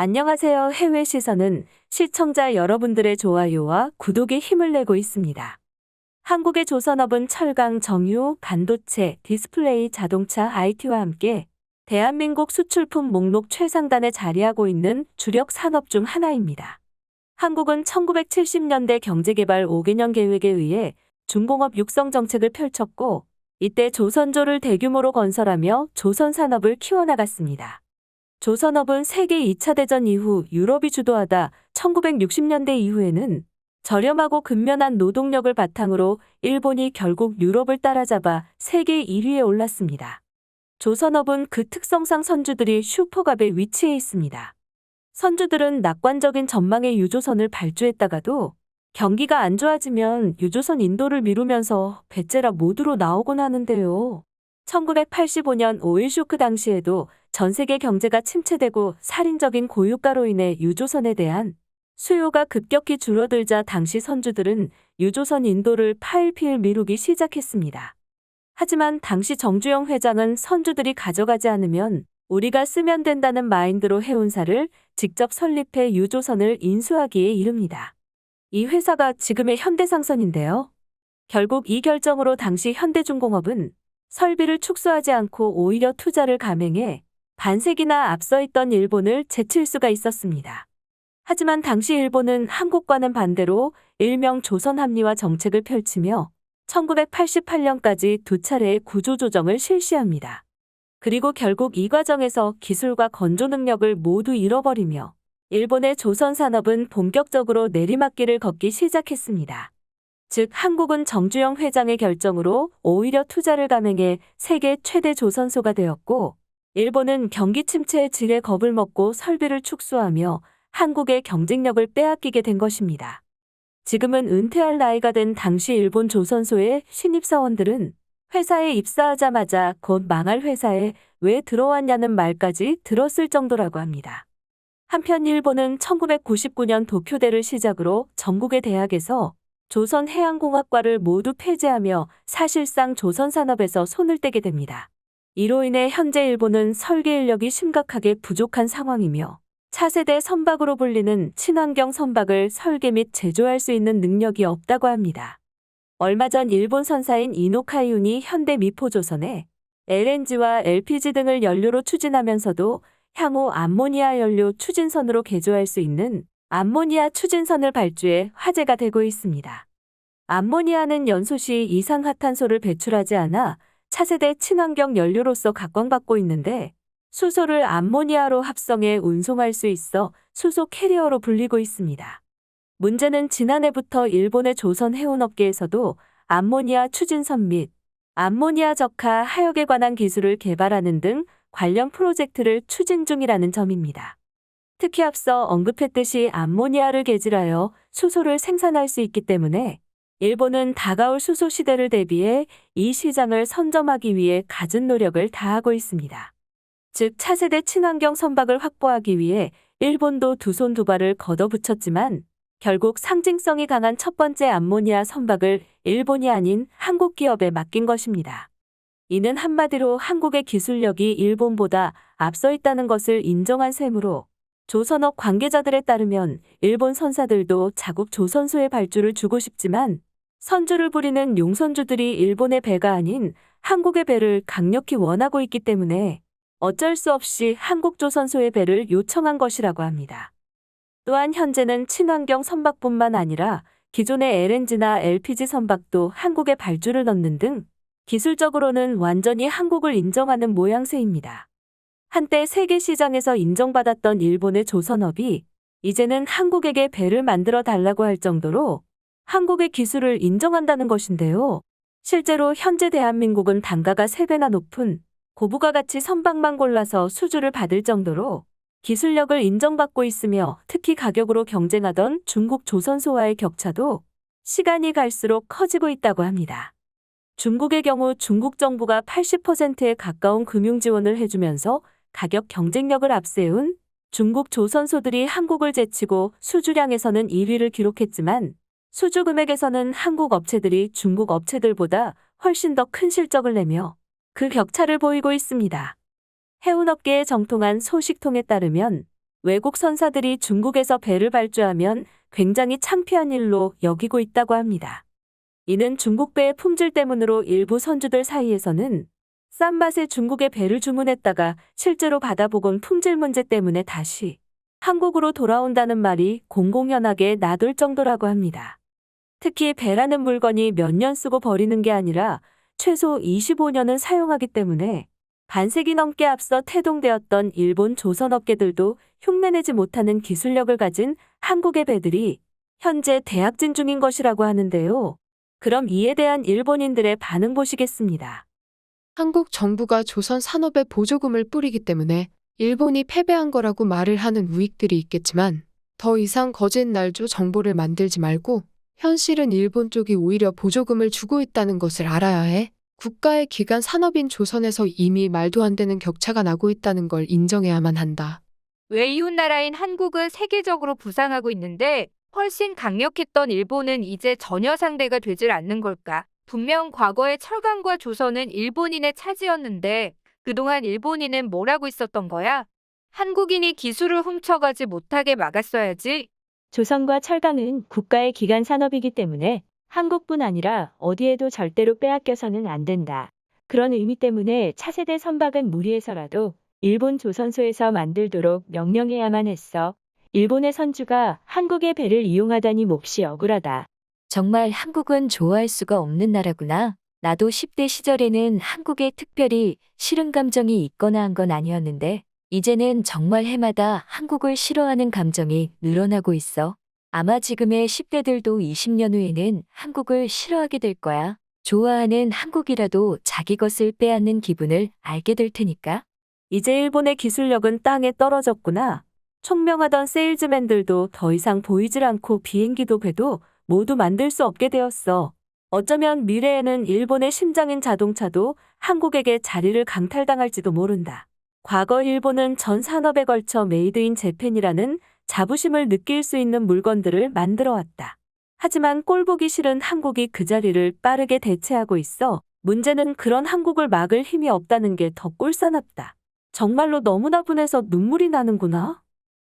안녕하세요. 해외 시선은 시청자 여러분들의 좋아요와 구독에 힘을 내고 있습니다. 한국의 조선업은 철강, 정유, 반도체, 디스플레이, 자동차, IT와 함께 대한민국 수출품 목록 최상단에 자리하고 있는 주력 산업 중 하나입니다. 한국은 1970년대 경제개발 5개년 계획에 의해 중공업 육성 정책을 펼쳤고, 이때 조선조를 대규모로 건설하며 조선 산업을 키워나갔습니다. 조선업은 세계 2차 대전 이후 유럽이 주도하다 1960년대 이후에는 저렴하고 근면한 노동력을 바탕으로 일본이 결국 유럽을 따라잡아 세계 1위에 올랐습니다. 조선업은 그 특성상 선주들이 슈퍼갑에 위치해 있습니다. 선주들은 낙관적인 전망의 유조선을 발주했다가도 경기가 안 좋아지면 유조선 인도를 미루면서 배째라 모드로 나오곤 하는데요. 1985년 오일 쇼크 당시에도 전 세계 경제가 침체되고 살인적인 고유가로 인해 유조선에 대한 수요가 급격히 줄어들자 당시 선주들은 유조선 인도를 파일피일 미루기 시작했습니다. 하지만 당시 정주영 회장은 선주들이 가져가지 않으면 우리가 쓰면 된다는 마인드로 해운사를 직접 설립해 유조선을 인수하기에 이릅니다. 이 회사가 지금의 현대상선인데요. 결국 이 결정으로 당시 현대중공업은 설비를 축소하지 않고 오히려 투자를 감행해 반세기나 앞서 있던 일본을 제칠 수가 있었습니다. 하지만 당시 일본은 한국과는 반대로 일명 조선 합리화 정책을 펼치며 1988년까지 두 차례의 구조조정을 실시합니다. 그리고 결국 이 과정에서 기술과 건조 능력을 모두 잃어버리며 일본의 조선 산업은 본격적으로 내리막길을 걷기 시작했습니다. 즉 한국은 정주영 회장의 결정으로 오히려 투자를 감행해 세계 최대 조선소가 되었고, 일본은 경기 침체의 질에 겁을 먹고 설비를 축소하며 한국의 경쟁력을 빼앗기게 된 것입니다. 지금은 은퇴할 나이가 된 당시 일본 조선소의 신입사원들은 회사에 입사하자마자 곧 망할 회사에 왜 들어왔냐는 말까지 들었을 정도라고 합니다. 한편 일본은 1999년 도쿄대를 시작으로 전국의 대학에서 조선해양공학과를 모두 폐지하며 사실상 조선산업에서 손을 떼게 됩니다. 이로 인해 현재 일본은 설계 인력이 심각하게 부족한 상황이며 차세대 선박으로 불리는 친환경 선박을 설계 및 제조할 수 있는 능력이 없다고 합니다. 얼마 전 일본 선사인 이노카이운이 현대미포조선에 LNG와 LPG 등을 연료로 추진하면서도 향후 암모니아 연료 추진선으로 개조할 수 있는 암모니아 추진선을 발주해 화제가 되고 있습니다. 암모니아는 연소 시 이산화탄소를 배출하지 않아 차세대 친환경 연료로서 각광받고 있는데, 수소를 암모니아로 합성해 운송할 수 있어 수소 캐리어로 불리고 있습니다. 문제는 지난해부터 일본의 조선 해운업계에서도 암모니아 추진선 및 암모니아 적하 하역에 관한 기술을 개발하는 등 관련 프로젝트를 추진 중이라는 점입니다. 특히 앞서 언급했듯이 암모니아를 개질하여 수소를 생산할 수 있기 때문에 일본은 다가올 수소 시대를 대비해 이 시장을 선점하기 위해 갖은 노력을 다하고 있습니다. 즉 차세대 친환경 선박을 확보하기 위해 일본도 두 손 두 발을 걷어붙였지만 결국 상징성이 강한 첫 번째 암모니아 선박을 일본이 아닌 한국 기업에 맡긴 것입니다. 이는 한마디로 한국의 기술력이 일본보다 앞서 있다는 것을 인정한 셈으로, 조선업 관계자들에 따르면 일본 선사들도 자국 조선소에 발주를 주고 싶지만 선주를 부리는 용선주들이 일본의 배가 아닌 한국의 배를 강력히 원하고 있기 때문에 어쩔 수 없이 한국 조선소의 배를 요청한 것이라고 합니다. 또한 현재는 친환경 선박뿐만 아니라 기존의 LNG나 LPG 선박도 한국에 발주를 넣는 등 기술적으로는 완전히 한국을 인정하는 모양새입니다. 한때 세계 시장에서 인정받았던 일본의 조선업이 이제는 한국에게 배를 만들어 달라고 할 정도로 한국의 기술을 인정한다는 것인데요. 실제로 현재 대한민국은 단가가 3배나 높은 고부가 가치 선박만 골라서 수주를 받을 정도로 기술력을 인정받고 있으며, 특히 가격으로 경쟁하던 중국 조선소와의 격차도 시간이 갈수록 커지고 있다고 합니다. 중국의 경우 중국 정부가 80%에 가까운 금융 지원을 해주면서 가격 경쟁력을 앞세운 중국 조선소들이 한국을 제치고 수주량에서는 1위를 기록했지만 수주 금액에서는 한국 업체들이 중국 업체들보다 훨씬 더 큰 실적을 내며 그 격차를 보이고 있습니다. 해운업계에 정통한 소식통에 따르면 외국 선사들이 중국에서 배를 발주하면 굉장히 창피한 일로 여기고 있다고 합니다. 이는 중국 배의 품질 때문으로 일부 선주들 사이에서는 싼 맛에 중국의 배를 주문했다가 실제로 받아보곤 품질 문제 때문에 다시 한국으로 돌아온다는 말이 공공연하게 나돌 정도라고 합니다. 특히 배라는 물건이 몇 년 쓰고 버리는 게 아니라 최소 25년은 사용하기 때문에 반세기 넘게 앞서 태동되었던 일본 조선업계들도 흉내내지 못하는 기술력을 가진 한국의 배들이 현재 대학진 중인 것이라고 하는데요. 그럼 이에 대한 일본인들의 반응 보시겠습니다. 한국 정부가 조선 산업에 보조금을 뿌리기 때문에 일본이 패배한 거라고 말을 하는 우익들이 있겠지만 더 이상 거짓 날조 정보를 만들지 말고 현실은 일본 쪽이 오히려 보조금을 주고 있다는 것을 알아야 해. 국가의 기간 산업인 조선에서 이미 말도 안 되는 격차가 나고 있다는 걸 인정해야만 한다. 왜 이웃나라인 한국은 세계적으로 부상하고 있는데 훨씬 강력했던 일본은 이제 전혀 상대가 되질 않는 걸까? 분명 과거에 철강과 조선은 일본인의 차지였는데 그동안 일본인은 뭘 하고 있었던 거야? 한국인이 기술을 훔쳐가지 못하게 막았어야지. 조선과 철강은 국가의 기간 산업이기 때문에 한국뿐 아니라 어디에도 절대로 빼앗겨서는 안 된다. 그런 의미 때문에 차세대 선박은 무리해서라도 일본 조선소에서 만들도록 명령해야만 했어. 일본의 선주가 한국의 배를 이용하다니 몹시 억울하다. 정말 한국은 좋아할 수가 없는 나라구나. 나도 10대 시절에는 한국에 특별히 싫은 감정이 있거나 한 건 아니었는데 이제는 정말 해마다 한국을 싫어하는 감정이 늘어나고 있어. 아마 지금의 10대들도 20년 후에는 한국을 싫어하게 될 거야. 좋아하는 한국이라도 자기 것을 빼앗는 기분을 알게 될 테니까. 이제 일본의 기술력은 땅에 떨어졌구나. 총명하던 세일즈맨들도 더 이상 보이질 않고 비행기도 배도 모두 만들 수 없게 되었어. 어쩌면 미래에는 일본의 심장인 자동차도 한국에게 자리를 강탈당할지도 모른다. 과거 일본은 전 산업에 걸쳐 메이드 인 재팬이라는 자부심을 느낄 수 있는 물건들을 만들어 왔다. 하지만 꼴보기 싫은 한국이 그 자리를 빠르게 대체하고 있어 문제는 그런 한국을 막을 힘이 없다는 게 더 꼴사납다. 정말로 너무나 분해서 눈물이 나는구나.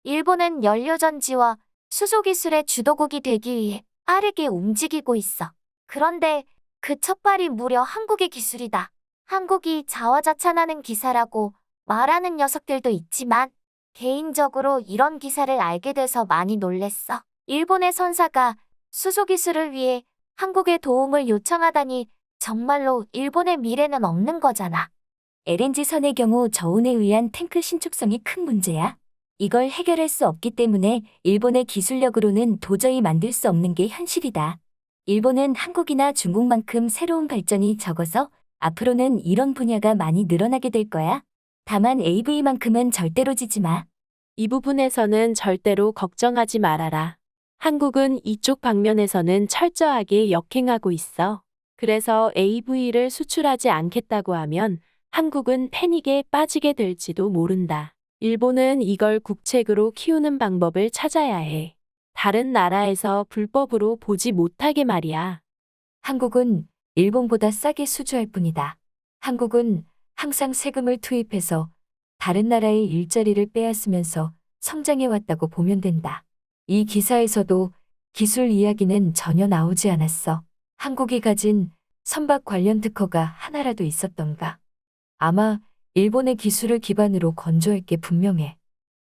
일본은 연료전지와 수소기술의 주도국이 되기 위해 빠르게 움직이고 있어. 그런데 그 첫발이 무려 한국의 기술이다. 한국이 자화자찬하는 기사라고 말하는 녀석들도 있지만 개인적으로 이런 기사를 알게 돼서 많이 놀랬어. 일본의 선사가 수소기술을 위해 한국의 도움을 요청하다니 정말로 일본의 미래는 없는 거잖아. LNG선의 경우 저온에 의한 탱크 신축성이 큰 문제야. 이걸 해결할 수 없기 때문에 일본의 기술력으로는 도저히 만들 수 없는 게 현실이다. 일본은 한국이나 중국만큼 새로운 발전이 적어서 앞으로는 이런 분야가 많이 늘어나게 될 거야. 다만 AV만큼은 절대로 지지 마. 이 부분에서는 절대로 걱정하지 말아라. 한국은 이쪽 방면에서는 철저하게 역행하고 있어. 그래서 AV를 수출하지 않겠다고 하면 한국은 패닉에 빠지게 될지도 모른다. 일본은 이걸 국책으로 키우는 방법을 찾아야 해. 다른 나라에서 불법으로 보지 못하게 말이야. 한국은 일본보다 싸게 수주할 뿐이다. 한국은 항상 세금을 투입해서 다른 나라의 일자리를 빼앗으면서 성장해왔다고 보면 된다. 이 기사에서도 기술 이야기는 전혀 나오지 않았어. 한국이 가진 선박 관련 특허가 하나라도 있었던가. 아마 일본의 기술을 기반으로 건조할 게 분명해.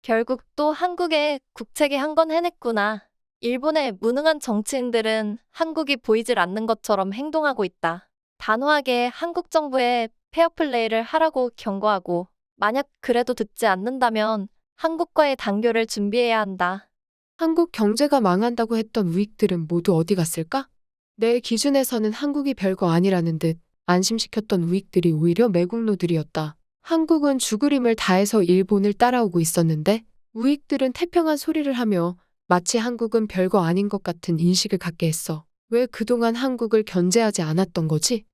결국 또 한국의 국책에 한 건 해냈구나. 일본의 무능한 정치인들은 한국이 보이질 않는 것처럼 행동하고 있다. 단호하게 한국 정부에 페어플레이를 하라고 경고하고 만약 그래도 듣지 않는다면 한국과의 단교를 준비해야 한다. 한국 경제가 망한다고 했던 우익들은 모두 어디 갔을까? 내 기준에서는 한국이 별거 아니라는 듯 안심시켰던 우익들이 오히려 매국노들이었다. 한국은 죽을 힘을 다해서 일본을 따라오고 있었는데 우익들은 태평한 소리를 하며 마치 한국은 별거 아닌 것 같은 인식을 갖게 했어. 왜 그동안 한국을 견제하지 않았던 거지?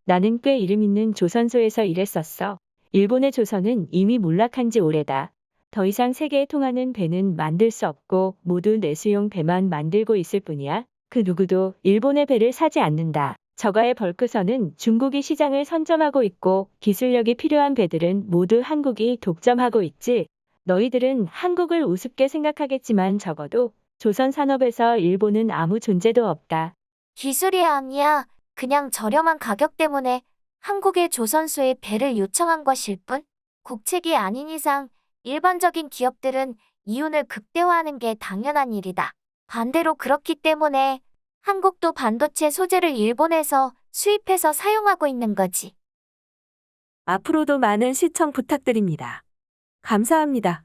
나는 꽤 이름 있는 조선소에서 일했었어. 일본의 조선은 이미 몰락한 지 오래다. 더 이상 세계에 통하는 배는 만들 수 없고 모두 내수용 배만 만들고 있을 뿐이야. 그 누구도 일본의 배를 사지 않는다. 저가의 벌크선은 중국이 시장을 선점하고 있고 기술력이 필요한 배들은 모두 한국이 독점하고 있지. 너희들은 한국을 우습게 생각하겠지만 적어도 조선 산업에서 일본은 아무 존재도 없다. 기술이 아니야. 그냥 저렴한 가격 때문에 한국의 조선소에 배를 요청한 것일 뿐. 국책이 아닌 이상 일반적인 기업들은 이윤을 극대화하는 게 당연한 일이다. 반대로 그렇기 때문에 한국도 반도체 소재를 일본에서 수입해서 사용하고 있는 거지. 앞으로도 많은 시청 부탁드립니다. 감사합니다.